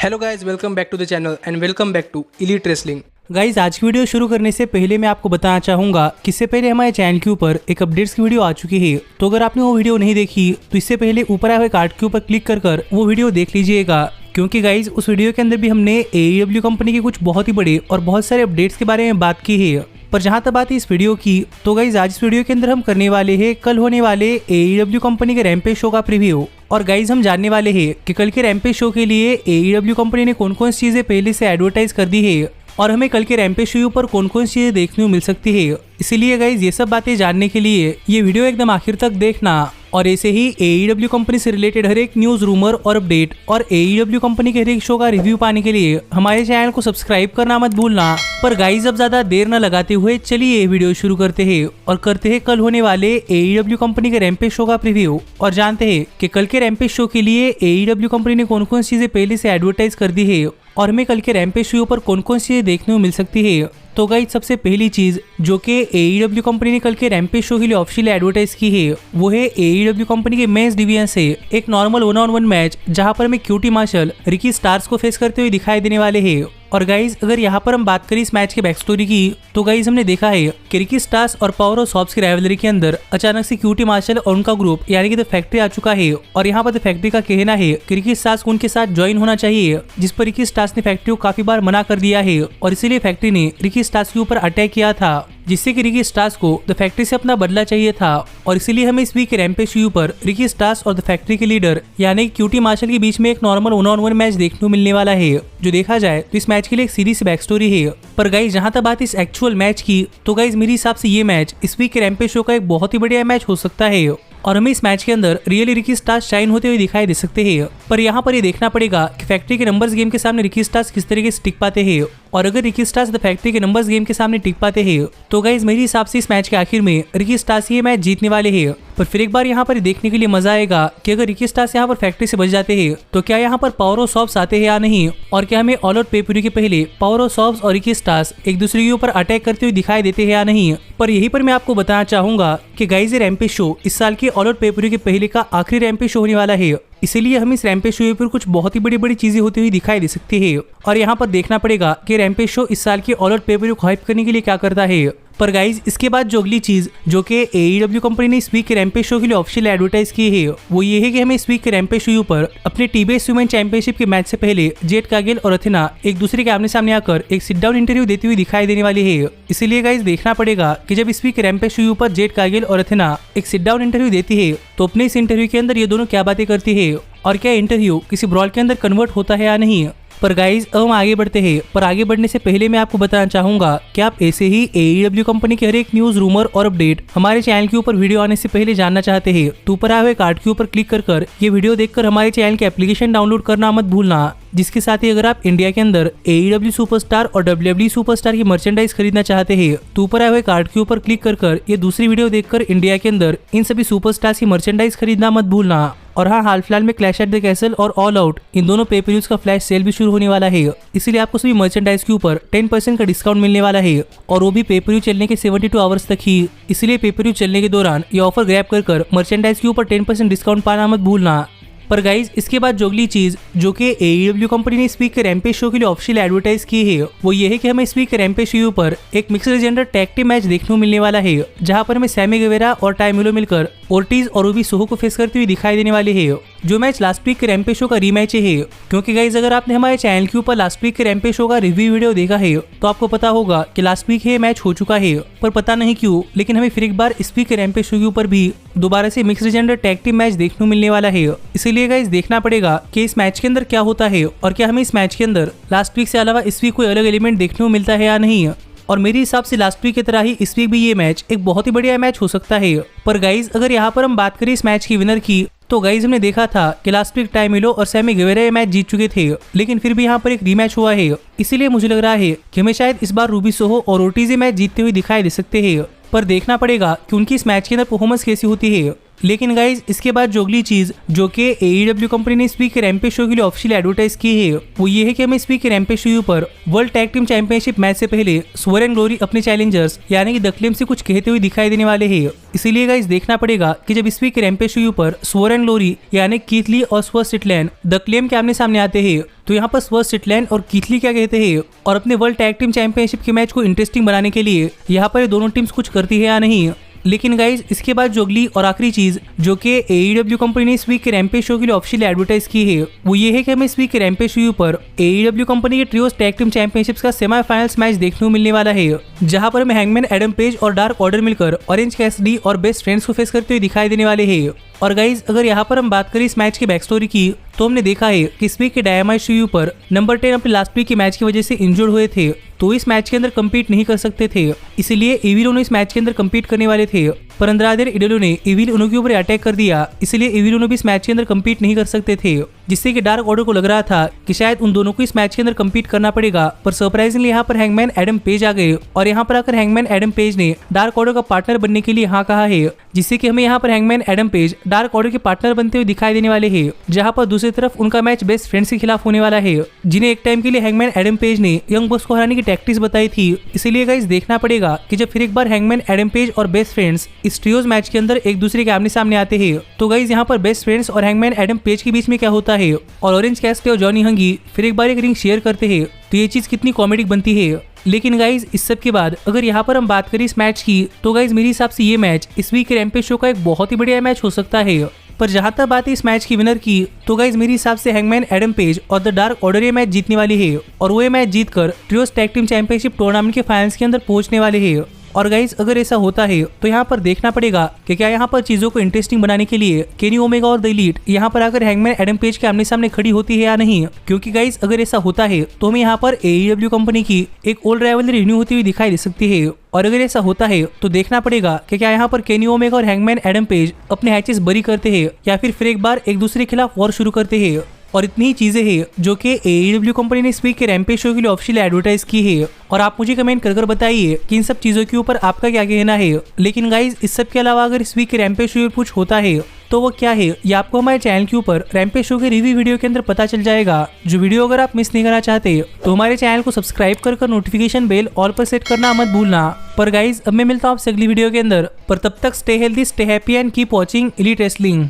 Hello guys, welcome back to the channel and welcome back to elite wrestling. Guys आज की video शुरू करने से पहले मैं आपको बताना चाहूंगा कि इससे पहले हमारे चैनल के ऊपर एक अपडेट्स की वीडियो आ चुकी है। तो अगर आपने वो वीडियो नहीं देखी तो इससे पहले ऊपर आए हुए कार्ड के ऊपर क्लिक कर वो वीडियो देख लीजिएगा, क्योंकि गाइज उस वीडियो के अंदर भी हमने AEW कंपनी के कुछ बहुत ही बड़े और बहुत सारे अपडेट्स के बारे में बात की है। पर जहां तक बात है इस वीडियो की, तो गाइज आज इस वीडियो के अंदर हम करने वाले हैं कल होने वाले AEW कंपनी के रैम्पेज शो का प्रीव्यू। और गाइज हम जानने वाले हैं कि कल के रैम्पेज शो के लिए AEW कंपनी ने कौन कौन सी चीजें पहले से एडवर्टाइज कर दी है और हमें कल के रैम्पेज शो पर कौन कौन सी चीजें देखने को मिल सकती है। इसीलिए गाइज ये सब बातें जानने के लिए ये वीडियो एकदम आखिर तक देखना। और ऐसे ही AEW कंपनी से रिलेटेड हर एक न्यूज, रूमर और अपडेट और AEW कंपनी के हर एक शो का रिव्यू पाने के लिए हमारे चैनल को सब्सक्राइब करना मत भूलना। पर गाइज अब ज्यादा देर न लगाते हुए चलिए वीडियो शुरू करते हैं और करते हैं कल होने वाले AEW कंपनी के रैम्पेज शो का प्रीव्यू और जानते हैं कि कल के रैम्पेज शो के लिए AEW कंपनी ने कौन कौन सी चीजें पहले से एडवर्टाइज कर दी है और हमें कल के रैम्पेज शो पर कौन कौन सी चीजें देखने को मिल सकती है। तो गाइज सबसे पहली चीज जो कि AEW कंपनी ने कल के रैम्पेज शो के लिए ऑफिशियल एडवर्टाइज की है वो है AEW कंपनी के मेंस डिवीजन से एक नॉर्मल 1-on-1 मैच, जहां पर हमें क्यूटी मार्शल रिकी स्टार्स को फेस करते हुए दिखाई देने वाले हैं। और गाइज अगर यहाँ पर हम बात करें इस मैच के बैक स्टोरी की, तो गाइज हमने देखा है कि रिकी स्टार्स और पावर ऑफ सॉब्स की राइवलरी के अंदर अचानक से क्यूटी मार्शल और उनका ग्रुप यानी कि द फैक्ट्री आ चुका है। और यहाँ पर द फैक्ट्री का कहना है कि रिकी स्टार्स को उनके साथ ज्वाइन होना चाहिए, जिस पर रिकी स्टार्स ने फैक्ट्री को काफी बार मना कर दिया है और इसीलिए फैक्ट्री ने रिकी स्टार्स के ऊपर अटैक किया था, जिससे कि रिकी स्टार्स को द फैक्ट्री से अपना बदला चाहिए था। और इसीलिए हमें इस वीक के रैम्पेज शो पर रिकी स्टार्स और द फैक्ट्री के लीडर यानी क्यूटी मार्शल के बीच में एक नॉर्मल 1-on-1 मैच देखने को मिलने वाला है। जो देखा जाए तो इस मैच के लिए एक सीरीज बैक स्टोरी है। पर गाइज जहां तक बात इस एक्चुअल मैच की, तो गाइज मेरे हिसाब से ये मैच इस वीक के रैम्पेज शो का एक बहुत ही बढ़िया मैच हो सकता है और हमें इस मैच के अंदर रियली रिकी स्टार्स शाइन होते हुए दिखाई दे सकते हैं। पर यहाँ पर ये देखना पड़ेगा कि फैक्ट्री के नंबर्स गेम के सामने रिकी स्टार्स किस तरीके से टिक पाते हैं। और अगर रिकी स्टार्स द फैक्ट्री के नंबर्स गेम के सामने टिक पाते हैं तो गाइज मेरे हिसाब से इस मैच के आखिर में रिकी स्टार्स ये मैच जीतने वाले हैं। पर फिर एक बार यहाँ पर देखने के लिए मजा आएगा कि अगर रिकी स्टार्स यहाँ पर फैक्ट्री से बच जाते हैं तो क्या यहाँ पर पावर ऑफ सॉब्स आते हैं या नहीं, और क्या हमें ऑल आउट पे-per-view के पहले पावर ऑफ सॉब्स और रिकी स्टार्स एक दूसरे के ऊपर अटैक करते हुए दिखाई देते हैं या नहीं। पर यही पर मैं आपको बताना चाहूंगा कि गाइज ये रैम्पेज शो इस साल के ऑल आउट पे-per-view के पहले का आखिरी रैम्पेज शो होने वाला है, इसीलिए हम इस रैम्पेज शो पर कुछ बहुत ही बड़ी बड़ी चीजें होती हुई दिखाई दे सकती है। और यहाँ पर देखना पड़ेगा कि रैम्पेज शो इस साल के ऑल आउट पे-per-view को हाइप करने के लिए क्या करता है। पर गाइज इसके बाद जो अगली चीज जो कि AEW कंपनी ने इस वीक के रैम्पेज शो के लिए ऑफिशियल एडवर्टाइज की है वो ये है कि हमें इस वीक के रैम्पेज शो पर अपने TBS वुमेन चैंपियनशिप के मैच से पहले जेड कार्गिल और अथेना एक दूसरे के आमने सामने आकर एक सिट डाउन इंटरव्यू देती हुई दिखाई देने वाली है। इसीलिए गाइज देखना पड़ेगा कि जब इस वीक के रैम्पेज शो पर जेड कार्गिल और अथेना एक सिट डाउन इंटरव्यू देती है तो अपने इस इंटरव्यू के अंदर ये दोनों क्या बातें करती है और क्या इंटरव्यू किसी ब्रॉल के अंदर कन्वर्ट होता है या नहीं। पर गाइज अब हम आगे बढ़ते हैं, पर आगे बढ़ने से पहले मैं आपको बताना चाहूंगा कि आप ऐसे ही AEW कंपनी के हर एक न्यूज, रूमर और अपडेट हमारे चैनल के ऊपर वीडियो आने से पहले जानना चाहते हैं तो ऊपर आए हुए कार्ड के ऊपर क्लिक कर ये वीडियो देखकर हमारे चैनल के एप्लीकेशन डाउनलोड करना मत भूलना। जिसके साथ ही अगर आप इंडिया के अंदर AEW सुपरस्टार और WWE सुपरस्टार की मर्चेंडाइज खरीदना चाहते हैं तो ऊपर आए हुए कार्ड के ऊपर क्लिक कर ये दूसरी वीडियो देखकर इंडिया के अंदर इन सभी सुपरस्टार्स की मर्चेंडाइज खरीदना मत भूलना। और हाँ, हाल फिलहाल में क्लैश एट द कैसल और ऑल आउट इन दोनों पे-per-views का फ्लैश सेल भी शुरू होने वाला है, इसीलिए आपको सभी मर्चेंडाइज के ऊपर 10% का डिस्काउंट मिलने वाला है और वो भी पे-per-view चलने के 72 आवर्स तक ही। इसीलिए पे-per-view चलने के दौरान ये ऑफर ग्रैब कर मर्चेंडाइज के ऊपर 10% डिस्काउंट पाना मत भूलना। पर गाइज इसके बाद जो अगली चीज जो कि AEW कंपनी ने इस वीक के रैम्पेज शो के लिए ऑफिशियल एडवर्टाइज की है वो ये है कि हमें इस वीक के रैम्पेज शो पर एक mixed gender tag team match देखने को मिलने वाला है, जहां पर हमें सैमी गेवेरा और टाई मिलो मिलकर ओर्टिज और रूबी सोहो को फेस करते हुए दिखाई देने वाले है। जो मैच लास्ट वीक के रैम्पेज शो का रीमैच है, क्योंकि गाइज अगर आपने हमारे चैनल के ऊपर लास्ट वीक के रैम्पेज शो का रिव्यू वीडियो देखा है तो आपको पता होगा कि लास्ट वीक ये मैच हो चुका है। पर पता नहीं क्यों लेकिन हमें फिर एक बार इस वीक के रैम्पेज शो के ऊपर भी दोबारा से mixed gender tag team match देखने को मिलने वाला है। इसीलिए गाइज देखना पड़ेगा कि इस मैच के अंदर क्या होता है और क्या हमें इस मैच के अंदर लास्ट वीक से अलावा इस वीक कोई अलग एलिमेंट देखने को मिलता है या नहीं। और मेरे हिसाब से लास्ट वीक की तरह ही इस वीक भी ये मैच एक बहुत ही बढ़िया मैच हो सकता है। पर गाइज अगर यहाँ पर हम बात करें इस मैच की विनर की, तो गाइज हमने देखा था कि लास्ट वीक टाई मिलो और सैमी गेवेरा ये मैच जीत चुके थे, लेकिन फिर भी यहाँ पर एक रीमैच हुआ है। इसीलिए मुझे लग रहा है कि हमें शायद इस बार रूबी सोहो और ओर्टिज मैच जीतते हुए दिखाई दे सकते हैं। पर देखना पड़ेगा कि उनकी इस मैच के अंदर परफॉर्मेंस कैसी होती है। लेकिन गाइज इसके बाद जो अगली चीज जो कि AEW कंपनी ने इस वीक के रैम्पेज शो के लिए ऑफिशियल एडवर्टाइज की है वो ये है कि हमें इस वीक के रैम्पेज शो पर world tag team championship match से पहले स्वर एंड ग्लोरी अपने चैलेंजर्स यानी कि द क्लेम से कुछ कहते हुए दिखाई देने वाले हैं। इसीलिए गाइज देखना पड़ेगा कि जब इस वीक के रैम्पेज शो पर स्वर एंड ग्लोरी यानी कीथ ली और स्वर स्टिटलैंड द क्लेम के आमने सामने आते हैं तो यहाँ पर स्वर स्टिटलैंड और कीथ ली क्या कहते हैं और अपने वर्ल्ड टैग टीम चैंपियनशिप के मैच को इंटरेस्टिंग बनाने के लिए यहाँ पर दोनों टीम्स कुछ करती है या नहीं। लेकिन गाइज इसके बाद जो अगली और आखिरी चीज जो कि AEW कंपनी ने इस वीक के रैम्पेज शो के लिए ऑफिशियल एडवर्टाइज की है वो ये है कि हमें इस वीक के रैम्पेज शो पर AEW कंपनी के ट्रियोस टैग टीम चैंपियनशिप्स का सेमीफाइनल्स मैच देखने को मिलने वाला है जहां पर हमें हैंगमैन एडम पेज और डार्क ऑर्डर मिलकर ऑरेंज कैसिडी और बेस्ट फ्रेंड्स को फेस करते हुए दिखाई देने वाले हैं। और गाइज अगर यहाँ पर हम बात करें इस मैच की बैक स्टोरी की तो हमने देखा है कि इस वीक के डायनामाइट शो पर नंबर 10 अपने लास्ट वीक के मैच की वजह से इंजर्ड हुए थे तो इस मैच के अंदर कम्पीट नहीं कर सकते थे, इसीलिए एविल उनो इस मैच के अंदर कम्पीट करने वाले थे पर अंद्रादे इडोलो ने एविल उनो के ऊपर अटैक कर दिया, इसलिए एविल उनो भी इस मैच के अंदर कम्पीट नहीं कर सकते थे जिससे कि डार्क ऑर्डर को लग रहा था कि शायद उन दोनों को इस मैच के अंदर कम्पीट करना पड़ेगा। पर सरप्राइजिंगली यहाँ पर हैंगमैन एडम पेज आ गए और यहाँ पर आकर हैंगमैन एडम पेज ने डार्क ऑर्डर का पार्टनर बनने के लिए हाँ कहा है जिससे कि हमें यहाँ पर hangman Adam page dark order के पार्टनर बनते हुए दिखाई देने वाले हैं जहाँ पर दूसरी तरफ उनका मैच बेस्ट फ्रेंड्स के खिलाफ होने वाला है जिन्हें एक टाइम के लिए हैंगमैन एडम पेज ने यंग बॉक्स को हराने की टैक्टिक्स बताई थी। इसीलिए गाइस देखना पड़ेगा कि जब फिर एक बार हैंगमैन एडम पेज और बेस्ट फ्रेंड्स इस ट्रियोज मैच के अंदर एक दूसरे के आमने सामने आते हैं तो गाइस यहाँ पर बेस्ट फ्रेंड्स और हैंगमैन एडम पेज के बीच में क्या होता है और ऑरेंज कैसिडी और जॉनी हंगी फिर एक बार एक रिंग शेयर करते हैं तो ये चीज कितनी कॉमेडिक बनती है। लेकिन गाइज इस सब के बाद अगर यहाँ पर हम बात करें इस मैच की तो गाइज मेरे हिसाब से ये मैच इस वीक के रैम्पेज शो का एक बहुत ही बढ़िया मैच हो सकता है। पर जहां तक बात है इस मैच की विनर की तो गाइज मेरे हिसाब से हैंगमैन एडम पेज और द डार्क ऑर्डर ये मैच जीतने वाली है और वो ये मैच जीतकर ट्रियोस टैग टीम चैंपियनशिप टूर्नामेंट के फाइनल्स के अंदर पहुंचने वाले हैं। और गाइज अगर ऐसा होता है तो यहाँ पर देखना पड़ेगा कि क्या यहाँ पर चीजों को इंटरेस्टिंग बनाने के लिए केनी ओमेगा और द एलीट यहाँ पर आकर हैंगमैन एडम पेज के आमने सामने खड़ी होती है या नहीं, क्योंकि गाइज अगर ऐसा होता है तो हमें यहाँ पर AEW कंपनी की एक ओल्ड राइवलरी रिन्यू होती हुई दिखाई दे सकती है। और अगर ऐसा होता है तो देखना पड़ेगा कि क्या यहाँ पर केनी ओमेगा और हैंगमैन एडम पेज अपने हैचेस बरी करते हैं या फिर एक बार एक दूसरे के खिलाफ वॉर शुरू करते हैं। और इतनी ही चीजें हैं जो कि AEW कंपनी ने इस वीक के रैम्पेज शो के लिए ऑफिशियल एडवर्टाइज की है और आप मुझे कमेंट कर बताइए कि इन सब चीजों के ऊपर आपका क्या कहना है। लेकिन गाइज इस सब के अलावा अगर इस वीक के रैम्पेज शो पर कुछ होता है तो वो क्या है ये आपको हमारे चैनल के ऊपर रैम्पेज शो के रिव्यू वीडियो के अंदर पता चल जाएगा। जो वीडियो अगर आप मिस नहीं करना चाहते तो हमारे चैनल को सब्सक्राइब कर नोटिफिकेशन बेल ऑल पर सेट करना मत भूलना। पर गाइज अब मैं मिलता हूँ आपसे अगली वीडियो के अंदर, पर तब तक stay healthy, stay happy and keep watching elite wrestling.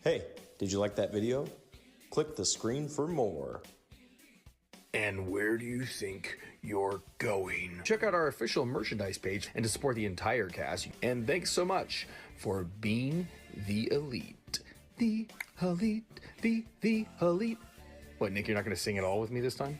Hey, did you like that video? Click the screen for more. And where do you think you're going? Check out our official merchandise page and to support the entire cast. And thanks so much for being the elite. The elite, the elite. What, Nick, you're not going to sing it all with me this time?